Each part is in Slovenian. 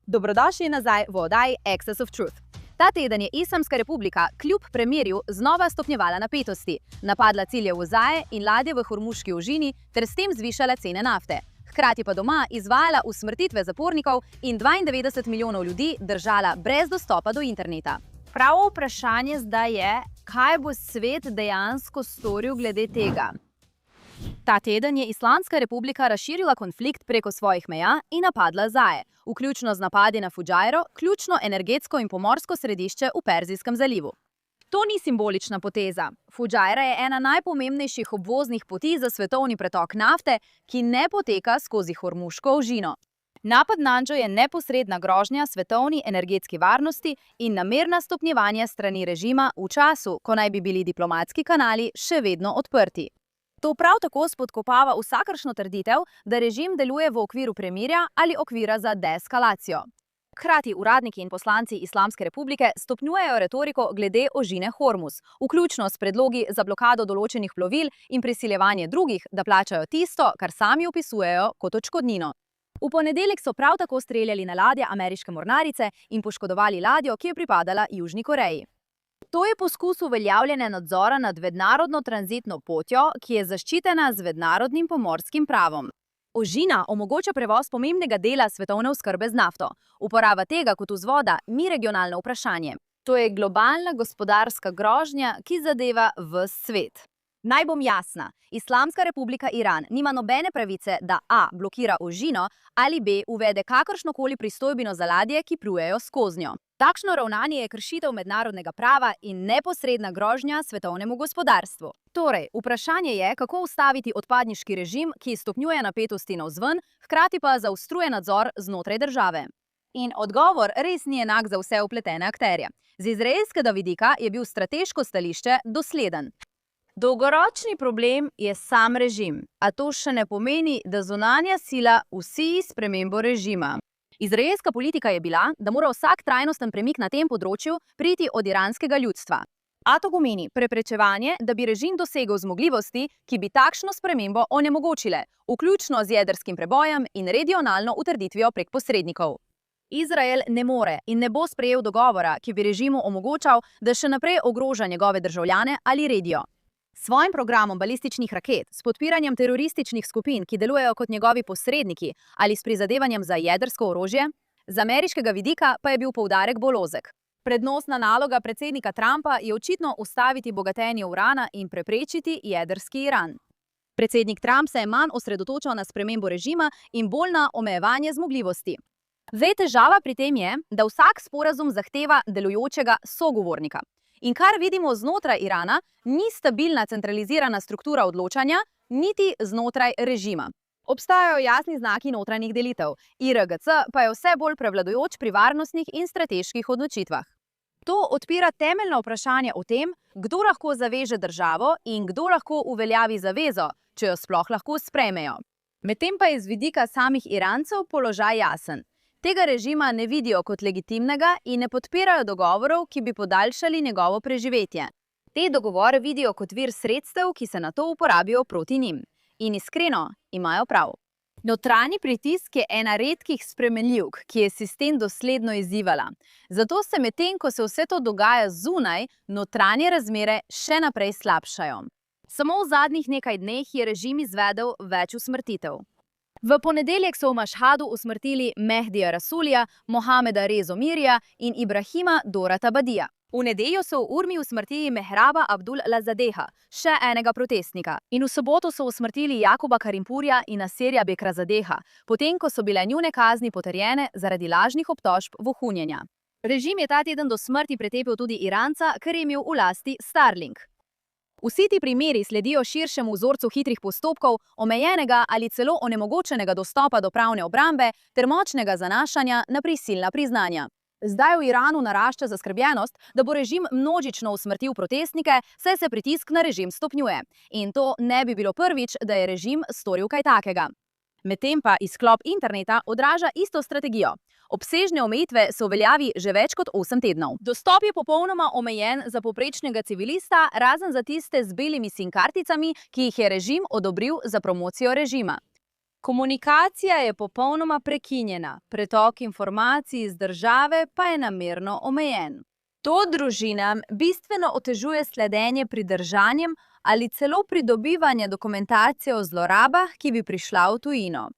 Dobrodošli nazaj v oddaji Access of Truth. Ta teden je Islamska republika kljub premirju znova stopnjevala napetosti, napadla cilje v Zaje in ladje v Hormuški ožini ter s tem zvišala cene nafte. Hkrati pa doma izvajala usmrtitve zapornikov in 92 milijonov ljudi držala brez dostopa do interneta. Pravo vprašanje zdaj je, kaj bo svet dejansko storil glede tega. Ta teden je Islamska republika razširila konflikt preko svojih meja in napadla Zaje, vključno z napadi na Fudžajro, ključno energetsko in pomorsko središče v Perzijskem zalivu. To ni simbolična poteza. Fudžajra je ena najpomembnejših obvoznih poti za svetovni pretok nafte, ki ne poteka skozi Hormuško ožino. Napad nanjo je neposredna grožnja svetovni energetski varnosti in namerna stopnjevanja strani režima v času, ko naj bi bili diplomatski kanali še vedno odprti. To prav tako spodkopava vsakršno trditev, da režim deluje v okviru premirja ali okvira za deeskalacijo. Hkrati uradniki in poslanci Islamske republike stopnjujejo retoriko glede ožine Hormuz, vključno s predlogi za blokado določenih plovil in prisiljevanje drugih, da plačajo tisto, kar sami opisujejo kot odškodnino. V ponedeljek so prav tako streljali na ladje ameriške mornarice in poškodovali ladjo, ki je pripadala Južni Koreji. To je poskus uveljavljanja nadzora nad mednarodno tranzitno potjo, ki je zaščitena z mednarodnim pomorskim pravom. Ožina omogoča prevoz pomembnega dela svetovne oskrbe z nafto. Uporaba tega kot vzvoda ni regionalno vprašanje. To je globalna gospodarska grožnja, ki zadeva ves svet. Naj bom jasna, Islamska republika Iran nima nobene pravice, da a. blokira ožino ali b. uvede kakršnokoli pristojbino za ladje, ki plujejo skoznjo. Takšno ravnanje je kršitev mednarodnega prava in neposredna grožnja svetovnemu gospodarstvu. Torej, vprašanje je, kako ustaviti odpadniški režim, ki stopnjuje napetosti navzven, hkrati pa zaostruje nadzor znotraj države. In odgovor res ni enak za vse vpletene akterje. Z izraelskega vidika je bil strateško stališče dosleden. Dolgoročni problem je sam režim, a to še ne pomeni, da zunanja sila vsi spremembo režima. Izraelska politika je bila, da mora vsak trajnosten premik na tem področju priti od iranskega ljudstva. A to pomeni preprečevanje, da bi režim dosegel zmogljivosti, ki bi takšno spremembo onemogočile, vključno z jedrskim prebojem in regionalno utrditvijo prek posrednikov. Izrael ne more in ne bo sprejel dogovora, ki bi režimu omogočal, da še naprej ogroža njegove državljane ali regijo. Svojim programom balističnih raket, s podpiranjem terorističnih skupin, ki delujejo kot njegovi posredniki, ali s prizadevanjem za jedrsko orožje, z ameriškega vidika pa je bil poudarek bolj ozek. Prednostna naloga predsednika Trumpa je očitno ustaviti bogatenje urana in preprečiti jedrski Iran. Predsednik Trump se je manj osredotočal na spremembo režima in bolj na omejevanje zmogljivosti. Zdaj težava pri tem je, da vsak sporazum zahteva delujočega sogovornika. In kar vidimo znotraj Irana, ni stabilna centralizirana struktura odločanja, niti znotraj režima. Obstajajo jasni znaki notranjih delitev, IRGC pa je vse bolj prevladujoč pri varnostnih in strateških odločitvah. To odpira temeljno vprašanje o tem, kdo lahko zaveže državo in kdo lahko uveljavi zavezo, če jo sploh lahko sprejmejo. Medtem pa je z vidika samih Irancev položaj jasen. Tega režima ne vidijo kot legitimnega in ne podpirajo dogovorov, ki bi podaljšali njegovo preživetje. Te dogovore vidijo kot vir sredstev, ki se nato uporabijo proti njim. In iskreno, imajo prav. Notranji pritisk je ena redkih spremenljivk, ki je sistem dosledno izzivala. Zato se medtem, ko se vse to dogaja zunaj, notranje razmere še naprej slabšajo. Samo v zadnjih nekaj dneh je režim izvedel več usmrtitev. V ponedeljek so v Mašhadu usmrtili Mehdija Rasulija, Mohameda Rezo Mirja in Ibrahima Dorata Badija. V nedeljo so v Urmi usmrtili Mehraba Abdul Lazadeha, še enega protestnika. In v soboto so usmrtili Jakuba Karimpurja in Nasirja Bekrazadeha, potem ko so bile njune kazni potrjene zaradi lažnih obtožb vohunjenja. Režim je ta teden do smrti pretepel tudi Iranca, ker je imel v lasti Starlink. Vsi ti primeri sledijo širšemu vzorcu hitrih postopkov, omejenega ali celo onemogočenega dostopa do pravne obrambe ter močnega zanašanja na prisilna priznanja. Zdaj v Iranu narašča zaskrbljenost, da bo režim množično usmrtil protestnike, saj se pritisk na režim stopnjuje. In to ne bi bilo prvič, da je režim storil kaj takega. Medtem pa izklop interneta odraža isto strategijo. Obsežne omejitve so v veljavi že več kot 8 tednov. Dostop je popolnoma omejen za povprečnega civilista, razen za tiste z belimi SIM karticami, ki jih je režim odobril za promocijo režima. Komunikacija je popolnoma prekinjena, pretok informacij iz države pa je namerno omejen. To družinam bistveno otežuje sledenje pridržanjem ali celo pridobivanje dokumentacije o zlorabah, ki bi prišla v tujino.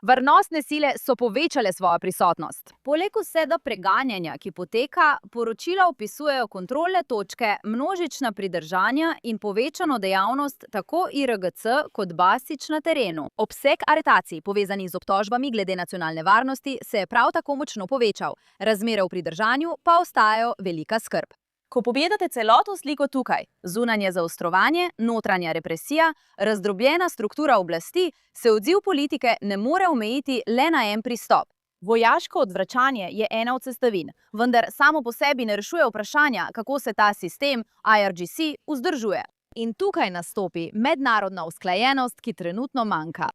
Varnostne sile so povečale svojo prisotnost. Poleg vsega preganjanja, ki poteka, poročila opisujejo kontrolne točke, množična pridržanja in povečano dejavnost tako IRGC kot Basić na terenu. Obseg aretacij, povezanih z obtožbami glede nacionalne varnosti, se je prav tako močno povečal. Razmere v pridržanju pa ostajajo velika skrb. Ko pogledate celotno sliko tukaj, zunanje zaostrovanje, notranja represija, razdrobljena struktura oblasti, se odziv politike ne more omejiti le na en pristop. Vojaško odvračanje je ena od sestavin, vendar samo po sebi ne rešuje vprašanja, kako se ta sistem, IRGC, vzdržuje. In tukaj nastopi mednarodna usklajenost, ki trenutno manjka.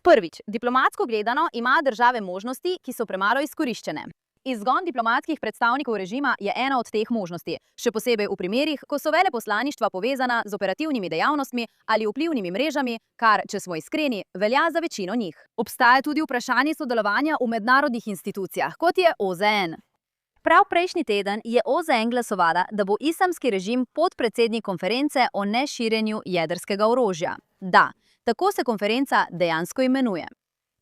Prvič, diplomatsko gledano ima države možnosti, ki so premalo izkoriščene. Izgon diplomatskih predstavnikov režima je ena od teh možnosti, še posebej v primerih, ko so veleposlaništva povezana z operativnimi dejavnostmi ali vplivnimi mrežami, kar, če smo iskreni, velja za večino njih. Obstaja tudi vprašanje sodelovanja v mednarodnih institucijah, kot je OZN. Prav prejšnji teden je OZN glasovala, da bo islamski režim podpredsednik konference o neširjenju jedrskega orožja. Da, tako se konferenca dejansko imenuje.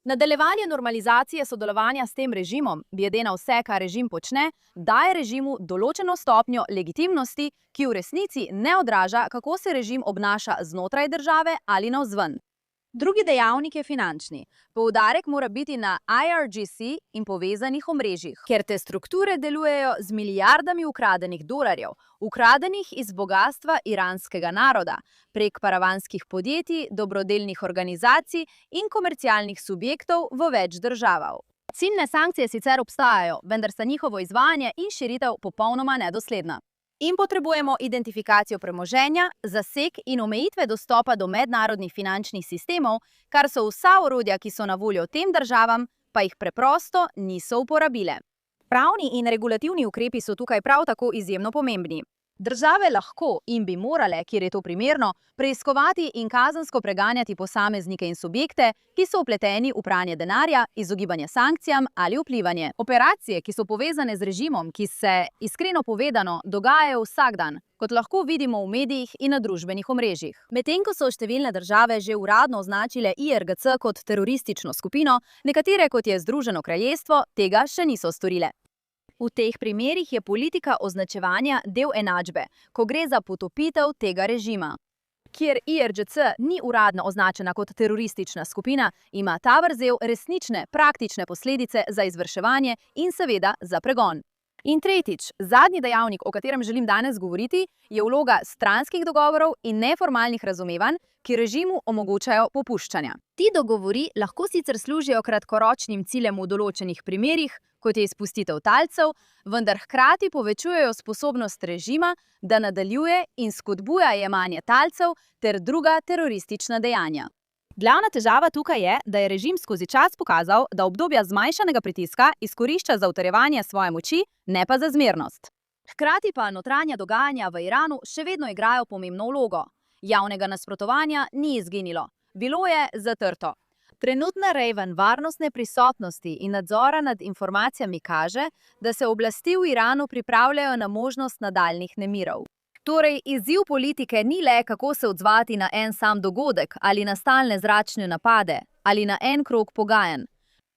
Nadaljevanje normalizacije sodelovanja s tem režimom, glede na vse, kar režim počne, daje režimu določeno stopnjo legitimnosti, ki v resnici ne odraža, kako se režim obnaša znotraj države ali navzven. Drugi dejavnik je finančni. Poudarek mora biti na IRGC in povezanih omrežjih, ker te strukture delujejo z milijardami ukradenih dolarjev, ukradenih iz bogastva iranskega naroda, prek paravanskih podjetij, dobrodelnih organizacij in komercialnih subjektov v več državah. Ciljne sankcije sicer obstajajo, vendar sta njihovo izvajanje in širitev popolnoma nedosledna. In potrebujemo identifikacijo premoženja, zaseg in omejitve dostopa do mednarodnih finančnih sistemov, kar so vsa orodja, ki so na voljo tem državam, pa jih preprosto niso uporabile. Pravni in regulativni ukrepi so tukaj prav tako izjemno pomembni. Države lahko in bi morale, kjer je to primerno, preiskovati in kazensko preganjati posameznike in subjekte, ki so vpleteni v pranje denarja, izogibanje sankcijam ali vplivanje. Operacije, ki so povezane z režimom, ki se, iskreno povedano, dogajajo vsak dan, kot lahko vidimo v medijih in na družbenih omrežjih. Medtem ko so številne države že uradno označile IRGC kot teroristično skupino, nekatere, kot je Združeno kraljestvo, tega še niso storile. V teh primerih je politika označevanja del enačbe, ko gre za potopitev tega režima. Kjer IRGC ni uradno označena kot teroristična skupina, ima ta vrzel resnične, praktične posledice za izvrševanje in seveda za pregon. In tretjič, zadnji dejavnik, o katerem želim danes govoriti, je vloga stranskih dogovorov in neformalnih razumevanj, ki režimu omogočajo popuščanja. Ti dogovori lahko sicer služijo kratkoročnim ciljem v določenih primerih, kot je izpustitev talcev, vendar hkrati povečujejo sposobnost režima, da nadaljuje in spodbuja jemanje talcev ter druga teroristična dejanja. Glavna težava tukaj je, da je režim skozi čas pokazal, da obdobja zmanjšanega pritiska izkorišča za utrjevanje svoje moči, ne pa za zmernost. Hkrati pa notranja dogajanja v Iranu še vedno igrajo pomembno vlogo. Javnega nasprotovanja ni izginilo, bilo je zatrto. Trenutna raven varnostne prisotnosti in nadzora nad informacijami kaže, da se oblasti v Iranu pripravljajo na možnost nadaljnjih nemirov. Torej, izziv politike ni le, kako se odzvati na en sam dogodek ali na stalne zračne napade ali na en krog pogajanj.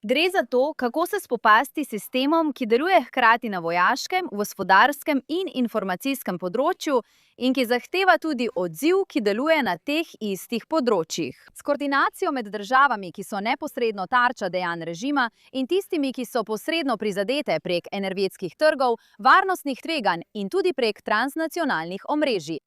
Gre za to, kako se spopasti s sistemom, ki deluje hkrati na vojaškem, gospodarskem in informacijskem področju in ki zahteva tudi odziv, ki deluje na teh istih področjih. S koordinacijo med državami, ki so neposredno tarča dejanj režima, in tistimi, ki so posredno prizadete prek energetskih trgov, varnostnih tveganj in tudi prek transnacionalnih omrežij.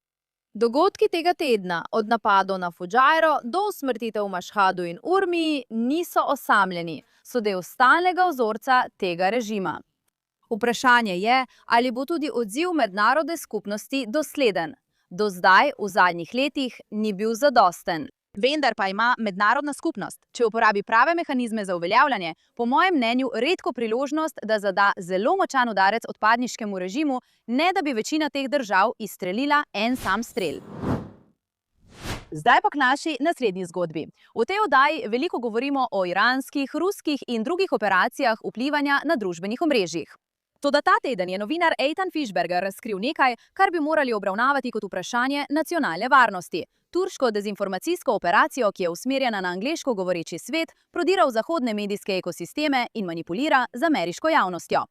Dogodki tega tedna, od napadov na Fudžajro do usmrtitev v Mašhadu in Urmiji, niso osamljeni, so del stalnega vzorca tega režima. Vprašanje je, ali bo tudi odziv mednarodne skupnosti dosleden. Do zdaj, v zadnjih letih, ni bil zadosten. Vendar pa ima mednarodna skupnost, če uporabi prave mehanizme za uveljavljanje, po mojem mnenju redko priložnost, da zada zelo močan udarec odpadniškemu režimu, ne da bi večina teh držav izstrelila en sam strel. Zdaj pa k naši naslednji zgodbi. V tej oddaji veliko govorimo o iranskih, ruskih in drugih operacijah vplivanja na družbenih omrežjih. Toda ta teden je novinar Eitan Fischberger razkril nekaj, kar bi morali obravnavati kot vprašanje nacionalne varnosti. Turško dezinformacijsko operacijo, ki je usmerjena na angleško govoreči svet, prodira v zahodne medijske ekosisteme in manipulira z ameriško javnostjo.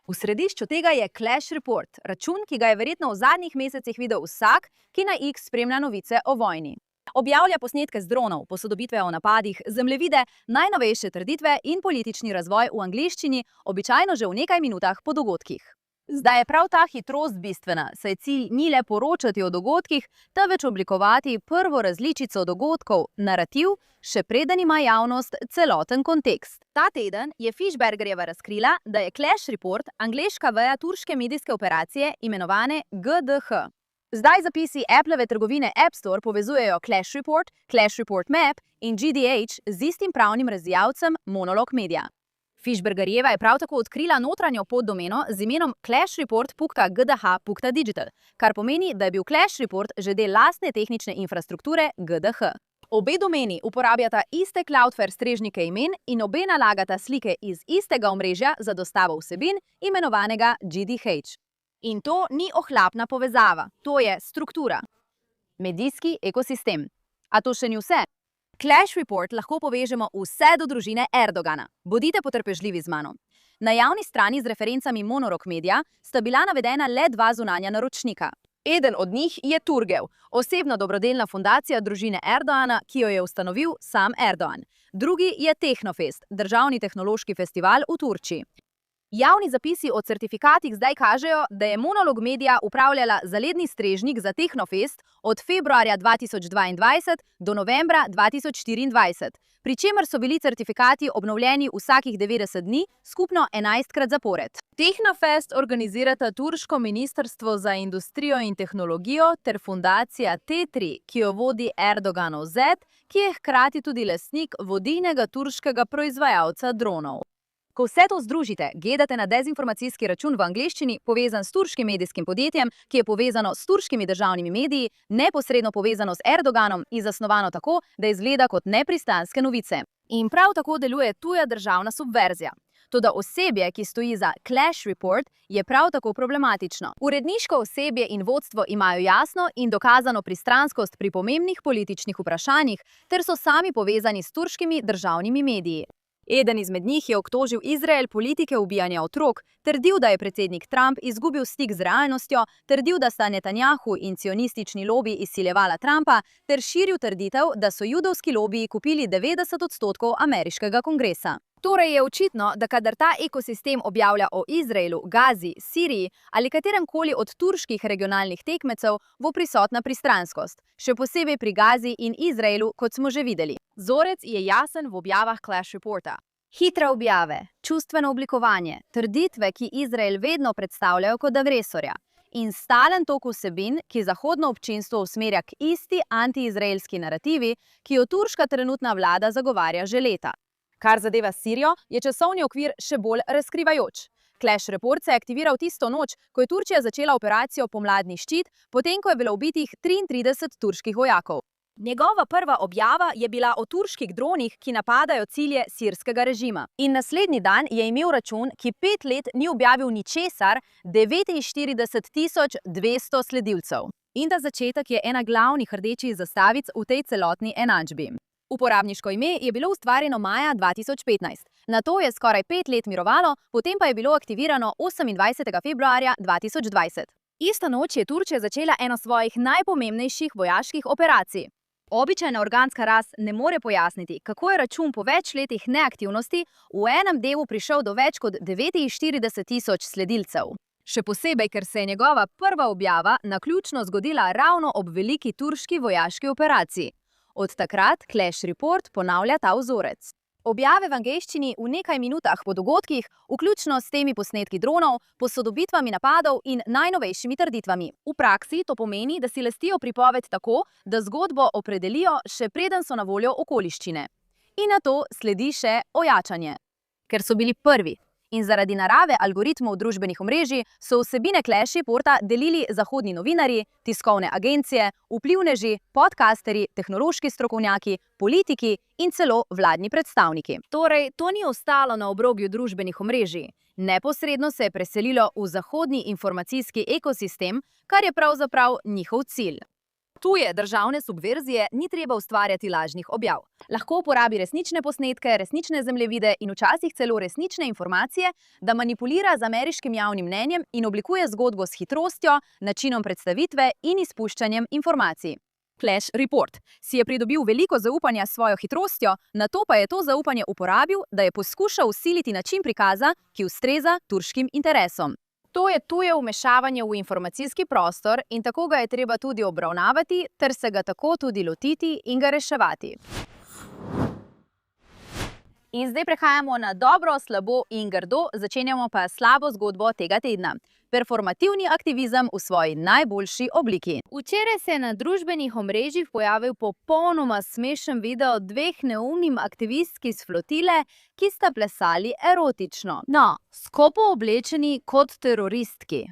V središču tega je Clash Report, račun, ki ga je verjetno v zadnjih mesecih videl vsak, ki na X spremlja novice o vojni. Objavlja posnetke z dronov, posodobitve o napadih, zemljevide, najnovejše trditve in politični razvoj v angleščini, običajno že v nekaj minutah po dogodkih. Zdaj je prav ta hitrost bistvena, saj cilj ni le poročati o dogodkih, temveč oblikovati prvo različico dogodkov, narativ, še preden ima javnost celoten kontekst. Ta teden je Fischbergerjeva razkrila, da je Clash Report angleška veja turške medijske operacije imenovane GDH. Zdaj zapisi Appleve trgovine App Store povezujejo Clash Report Map in GDH z istim pravnim razvijalcem Monolog Media. Fischbergerjeva je prav tako odkrila notranjo poddomeno z imenom clashreport.gdh.digital, kar pomeni, da je bil Clash Report že del lastne tehnične infrastrukture GDH. Obe domeni uporabljata iste Cloudflare strežnike imen in obe nalagata slike iz istega omrežja za dostavo vsebin, imenovanega GDH. In to ni ohlapna povezava, to je struktura. Medijski ekosistem. A to še ni vse. Clash Report lahko povežemo vse do družine Erdogana. Bodite potrpežljivi z mano. Na javni strani z referencami Monolog Media sta bila navedena le dva zunanja naročnika. Eden od njih je Turgev, osebna dobrodelna fundacija družine Erdogana, ki jo je ustanovil sam Erdogan. Drugi je Tehnofest, državni tehnološki festival v Turčiji. Javni zapisi o certifikatih zdaj kažejo, da je Monolog Media upravljala zaledni strežnik za Tehnofest od februarja 2022 do novembra 2024, pri čemer so bili certifikati obnovljeni vsakih 90 dni, skupno 11krat zapored. Tehnofest organizirata turško ministrstvo za industrijo in tehnologijo ter fundacija T3, ki jo vodi Erdoganov zet, ki je hkrati tudi lastnik vodilnega turškega proizvajalca dronov. Ko vse to združite, gledate na dezinformacijski račun v angleščini, povezan s turškim medijskim podjetjem, ki je povezano s turškimi državnimi mediji, neposredno povezano s Erdoganom in zasnovano tako, da izgleda kot nepristranske novice. In prav tako deluje tuja državna subverzija. Toda osebje, ki stoji za Clash Report, je prav tako problematično. Uredniško osebje in vodstvo imajo jasno in dokazano pristranskost pri pomembnih političnih vprašanjih, ter so sami povezani s turškimi državnimi mediji. Eden izmed njih je obtožil Izrael politike ubijanja otrok, trdil, da je predsednik Trump izgubil stik z realnostjo, trdil, da sta Netanjahu in cionistični lobiji izsiljevala Trumpa, ter širil trditev, da so judovski lobiji kupili 90% ameriškega kongresa. Torej je očitno, da kadar ta ekosistem objavlja o Izraelu, Gazi, Siriji ali kateremkoli od turških regionalnih tekmecev, bo prisotna pristranskost, še posebej pri Gazi in Izraelu, kot smo že videli. Vzorec je jasen v objavah Clash Reporta. Hitre objave, čustveno oblikovanje, trditve, ki Izrael vedno predstavljajo kot agresorja, in stalen tok vsebin, ki zahodno občinstvo usmerja k isti antiizraelski narativi, ki jo turška trenutna vlada zagovarja že leta. Kar zadeva Sirijo, je časovni okvir še bolj razkrivajoč. Clash Report se je aktiviral tisto noč, ko je Turčija začela operacijo Pomladni ščit, potem ko je bilo ubitih 33 turških vojakov. Njegova prva objava je bila o turških dronih, ki napadajo cilje sirskega režima. In naslednji dan je imel račun, ki 5 let ni objavil ničesar, 49.200 sledilcev. In ta začetek je ena glavnih rdečih zastavic v tej celotni enačbi. Uporabniško ime je bilo ustvarjeno maja 2015. Nato je skoraj 5 let mirovalo, potem pa je bilo aktivirano 28. februarja 2020. Ista noč je Turčija začela eno svojih najpomembnejših vojaških operacij. Običajna organska rast ne more pojasniti, kako je račun po več letih neaktivnosti v enem dnevu prišel do več kot 49.000 sledilcev. Še posebej, ker se je njegova prva objava naključno zgodila ravno ob veliki turški vojaški operaciji. Od takrat Clash Report ponavlja ta vzorec. Objave v angleščini v nekaj minutah po dogodkih, vključno s temi posnetki dronov, posodobitvami napadov in najnovejšimi trditvami. V praksi to pomeni, da si lastijo pripoved tako, da zgodbo opredelijo, še preden so na voljo okoliščine. In nato sledi še ojačanje. Ker so bili prvi In zaradi narave algoritmov družbenih omrežij so vsebine Clash Reporta delili zahodni novinarji, tiskovne agencije, vplivneži, podcasterji, tehnološki strokovnjaki, politiki in celo vladni predstavniki. Torej, to ni ostalo na obrobju družbenih omrežij. Neposredno se je preselilo v zahodni informacijski ekosistem, kar je pravzaprav njihov cilj. Tuje državne subverzije ni treba ustvarjati lažnih objav. Lahko uporabi resnične posnetke, resnične zemljevide in včasih celo resnične informacije, da manipulira z ameriškim javnim mnenjem in oblikuje zgodbo s hitrostjo, načinom predstavitve in izpuščanjem informacij. Clash Report si je pridobil veliko zaupanja s svojo hitrostjo, nato pa je to zaupanje uporabil, da je poskušal vsiliti način prikaza, ki ustreza turškim interesom. To je tuje vmešavanje v informacijski prostor in tako ga je treba tudi obravnavati, ter se ga tako tudi lotiti in ga reševati. In zdaj prehajamo na dobro, slabo in grdo, začenjamo pa slabo zgodbo tega tedna. Performativni aktivizem v svoji najboljši obliki. Včeraj se je na družbenih omrežjih pojavil popolnoma smešen video dveh neumnim aktivistk iz flotile, ki sta plesali erotično. No, skopo oblečeni kot teroristki.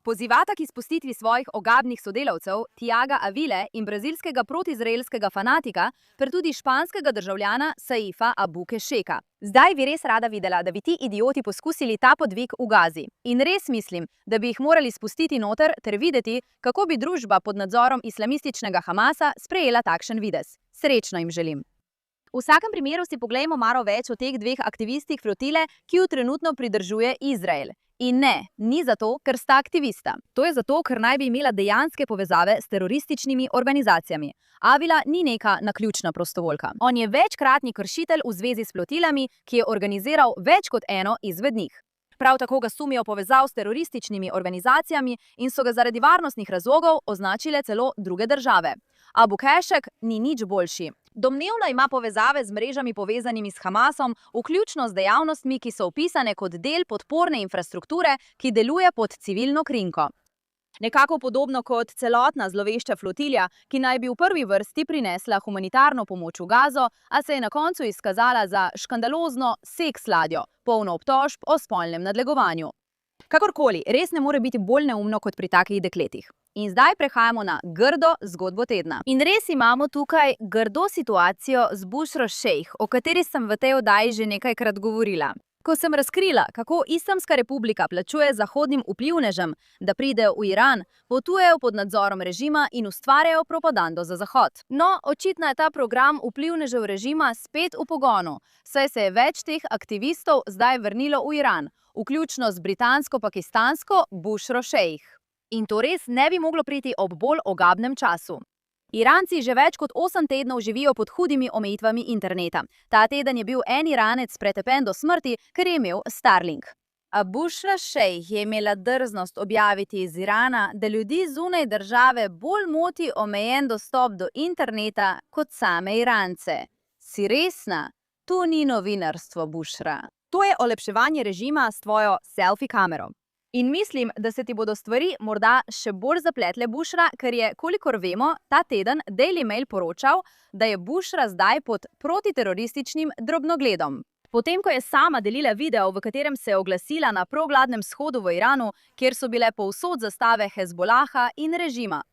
Pozivata k izpustitvi svojih ogabnih sodelavcev, Tiaga Avile in brazilskega protiizraelskega fanatika, ter tudi španskega državljana Saifa Abu Kesheka. Zdaj bi res rada videla, da bi ti idioti poskusili ta podvig v Gazi. In res mislim, da bi jih morali spustiti noter ter videti, kako bi družba pod nadzorom islamističnega Hamasa sprejela takšen videz. Srečno jim želim. V vsakem primeru si poglejmo malo več o teh dveh aktivistih flotile, ki jo trenutno pridržuje Izrael. In ne, ni zato, ker sta aktivista. To je zato, ker naj bi imela dejanske povezave s terorističnimi organizacijami. Avila ni neka naključna prostovoljka. On je večkratni kršitelj v zvezi s flotilami, ki je organiziral več kot eno izmed njih. Prav tako ga sumijo povezav s terorističnimi organizacijami in so ga zaradi varnostnih razlogov označile celo druge države. Abu Keshek ni nič boljši. Domnevno ima povezave z mrežami povezanimi s Hamasom, vključno z dejavnostmi, ki so opisane kot del podporne infrastrukture, ki deluje pod civilno krinko. Nekako podobno kot celotna zlovešča flotilja, ki naj bi v prvi vrsti prinesla humanitarno pomoč v Gazo, a se je na koncu izkazala za škandalozno seks ladjo, polno obtožb o spolnem nadlegovanju. Kakorkoli, res ne more biti bolj neumno kot pri takih dekletih. In zdaj prehajamo na grdo zgodbo tedna. In res imamo tukaj grdo situacijo z Bushro Sheikh, o kateri sem v tej oddaji že nekajkrat govorila. Ko sem razkrila, kako Islamska republika plačuje zahodnim vplivnežem, da pridejo v Iran, potujejo pod nadzorom režima in ustvarjajo propagando za Zahod. No, očitno je ta program vplivnežev režima spet v pogonu, saj se je več teh aktivistov zdaj vrnilo v Iran, vključno z britansko-pakistansko Bushro Sheikh. In to res ne bi moglo priti ob bolj ogabnem času. Iranci že več kot 8 tednov živijo pod hudimi omejitvami interneta. Ta teden je bil en Iranec pretepen do smrti, ker je imel Starlink. A Bushra Sheikh je imela drznost objaviti iz Irana, da ljudi zunaj države bolj moti omejen dostop do interneta kot same Irance. Si resna? To ni novinarstvo, Bushra. To je olepševanje režima s tvojo selfie kamero. In mislim, da se ti bodo stvari morda še bolj zapletle, Bushra, ker je, kolikor vemo, ta teden Daily Mail poročal, da je Bushra zdaj pod protiterorističnim drobnogledom. Potem, ko je sama delila video, v katerem se je oglasila na provladnem shodu v Iranu, kjer so bile povsod zastave Hezbolaha in režima.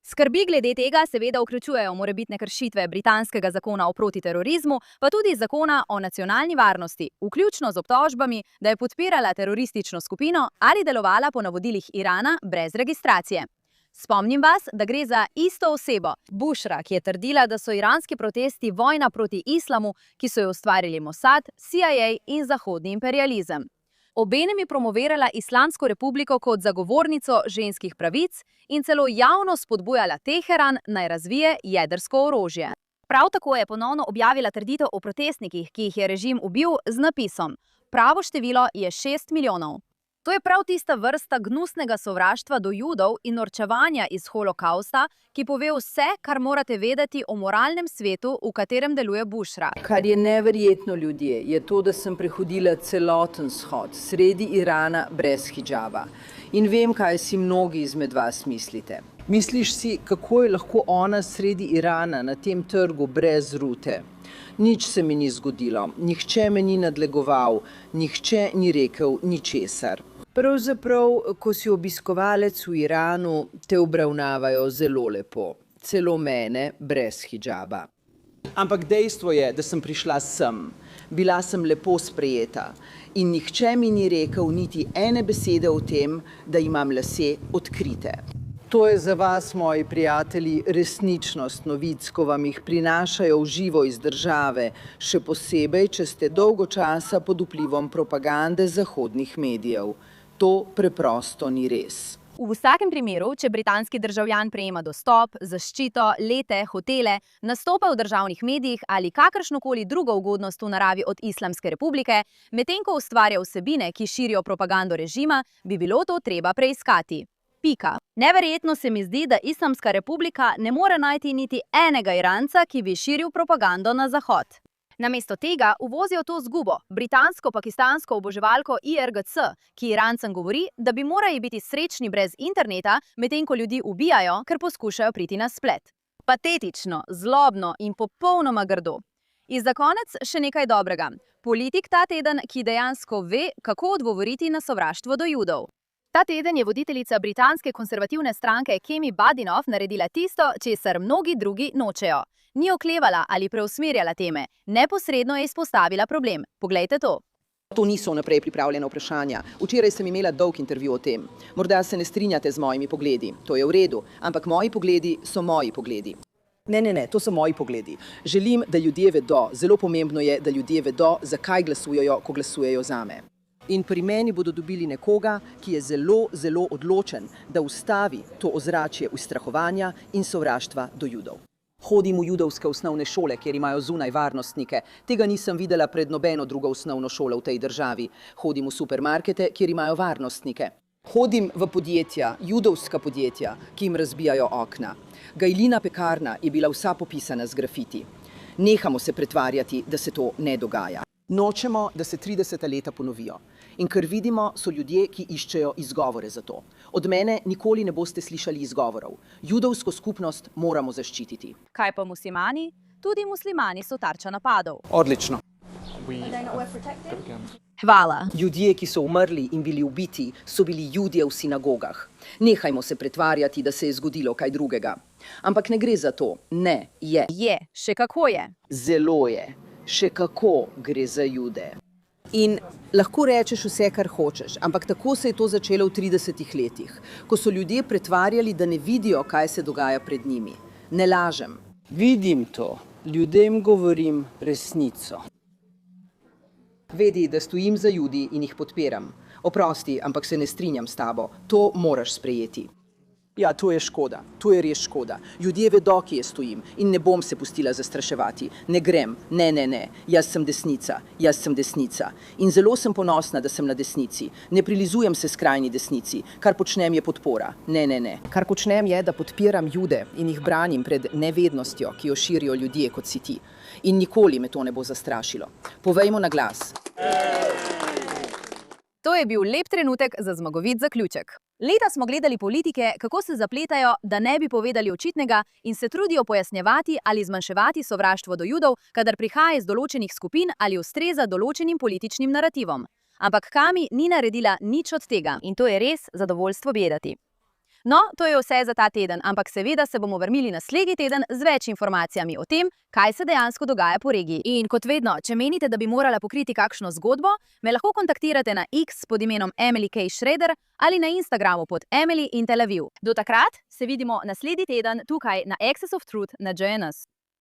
Skrbi glede tega seveda vključujejo morebitne kršitve britanskega zakona o protiterorizmu, pa tudi zakona o nacionalni varnosti, vključno z obtožbami, da je podpirala teroristično skupino ali delovala po navodilih Irana brez registracije. Spomnim vas, da gre za isto osebo, Bushra, ki je trdila, da so iranski protesti vojna proti islamu, ki so jo ustvarili Mossad, CIA in zahodni imperializem. Obenem je promovirala Islamsko republiko kot zagovornico ženskih pravic in celo javno spodbujala Teheran naj razvije jedrsko orožje. Prav tako je ponovno objavila trditev o protestnikih, ki jih je režim ubil, z napisom: pravo število je 6 milijonov. To je prav tista vrsta gnusnega sovraštva do Judov in norčevanja iz holokausta, ki pove vse, kar morate vedeti o moralnem svetu, v katerem deluje Bushra. Kar je neverjetno, ljudje, je to, da sem prehodila celoten shod sredi Irana brez hidžaba. In vem, kaj si mnogi izmed vas mislite. Misliš si, kako je lahko ona sredi Irana na tem trgu brez rute? Nič se mi ni zgodilo, nihče me ni nadlegoval, nihče ni rekel ničesar. Pravzaprav, ko si obiskovalec v Iranu, te obravnavajo zelo lepo. Celo mene brez hidžaba. Ampak dejstvo je, da sem prišla sem. Bila sem lepo sprejeta in nihče mi ni rekel niti ene besede o tem, da imam lase odkrite. To je za vas, moji prijatelji, resničnost novic, ko vam jih prinašajo v živo iz države, še posebej, če ste dolgo časa pod vplivom propagande zahodnih medijev. To preprosto ni res. V vsakem primeru, če britanski državljan prejema dostop, zaščito, lete, hotele, nastopa v državnih medijih ali kakršnokoli drugo ugodnost v naravi od Islamske republike, medtem ko ustvarja vsebine, ki širijo propagando režima, bi bilo to treba preiskati. Pika. Neverjetno se mi zdi, da Islamska republika ne more najti niti enega Iranca, ki bi širil propagando na Zahod. Namesto tega uvozijo to zgubo, britansko-pakistansko oboževalko IRGC, ki Irancem govori, da bi morali biti srečni brez interneta, medtem ko ljudi ubijajo, ker poskušajo priti na splet. Patetično, zlobno in popolnoma grdo. In za konec še nekaj dobrega. Politik ta teden, ki dejansko ve, kako odgovoriti na sovraštvo do Judov. Ta teden je voditeljica britanske konservativne stranke Kemi Badenoch naredila tisto, česar mnogi drugi nočejo. Ni oklevala ali preusmerjala teme, neposredno je izpostavila problem. Poglejte to. To niso vnaprej pripravljena vprašanja. Včeraj sem imela dolg intervju o tem. Morda se ne strinjate z mojimi pogledi. To je v redu, ampak moji pogledi so moji pogledi. Ne, to so moji pogledi. Želim, da ljudje vedo, zelo pomembno je, da ljudje vedo, zakaj glasujejo, ko glasujejo zame. In pri meni bodo dobili nekoga, ki je zelo, zelo odločen, da ustavi to ozračje ustrahovanja in sovraštva do Judov. Hodim v judovske osnovne šole, kjer imajo zunaj varnostnike. Tega nisem videla pred nobeno drugo osnovno šolo v tej državi. Hodim v supermarkete, kjer imajo varnostnike. Hodim v podjetja, judovska podjetja, ki jim razbijajo okna. Gajlina pekarna je bila vsa popisana z grafiti. Nehamo se pretvarjati, da se to ne dogaja. Nočemo, da se 30 leta ponovijo. In kar vidimo, so ljudje, ki iščejo izgovore za to. Od mene nikoli ne boste slišali izgovorov. Judovsko skupnost moramo zaščititi. Kaj pa muslimani? Tudi muslimani so tarča napadov. Odlično. Hvala. Ljudje, ki so umrli in bili ubiti, so bili Judje v sinagogah. Nehajmo se pretvarjati, da se je zgodilo kaj drugega. Ampak ne gre za to. Ne, je. Je, še kako je. Zelo je. Še kako gre za Jude. In lahko rečeš vse, kar hočeš, ampak tako se je to začelo v 30 letih, ko so ljudje pretvarjali, da ne vidijo, kaj se dogaja pred njimi. Ne lažem. Vidim to. Ljudem govorim resnico. Vedi, da stojim za Judi in jih podpiram. Oprosti, ampak se ne strinjam s tabo. To moraš sprejeti. Ja, to je škoda. To je res škoda. Ljudje vedo, kje stojim in ne bom se pustila zastraševati. Ne grem. Ne. Jaz sem desnica. Jaz sem desnica. In zelo sem ponosna, da sem na desnici. Ne prilizujem se skrajni desnici. Kar počnem je podpora. Ne. Kar počnem je, da podpiram Jude in jih branim pred nevednostjo, ki jo širijo ljudje kot si ti. In nikoli me to ne bo zastrašilo. Povejmo na glas. To je bil lep trenutek za zmagovit zaključek. Leta smo gledali politike, kako se zapletajo, da ne bi povedali očitnega in se trudijo pojasnjevati ali zmanjševati sovraštvo do Judov, kadar prihaja iz določenih skupin ali ustreza določenim političnim narativom. Ampak Kami ni naredila nič od tega in to je res zadovoljstvo vedeti. No, to je vse za ta teden, ampak seveda se bomo vrnili naslednji teden z več informacijami o tem, kaj se dejansko dogaja po regiji. In kot vedno, če menite, da bi morala pokriti kakšno zgodbo, me lahko kontaktirate na X pod imenom Emily K. Schrader ali na Instagramu pod Emily in Tel Aviv. Do takrat se vidimo naslednji teden tukaj na Access of Truth na JNS.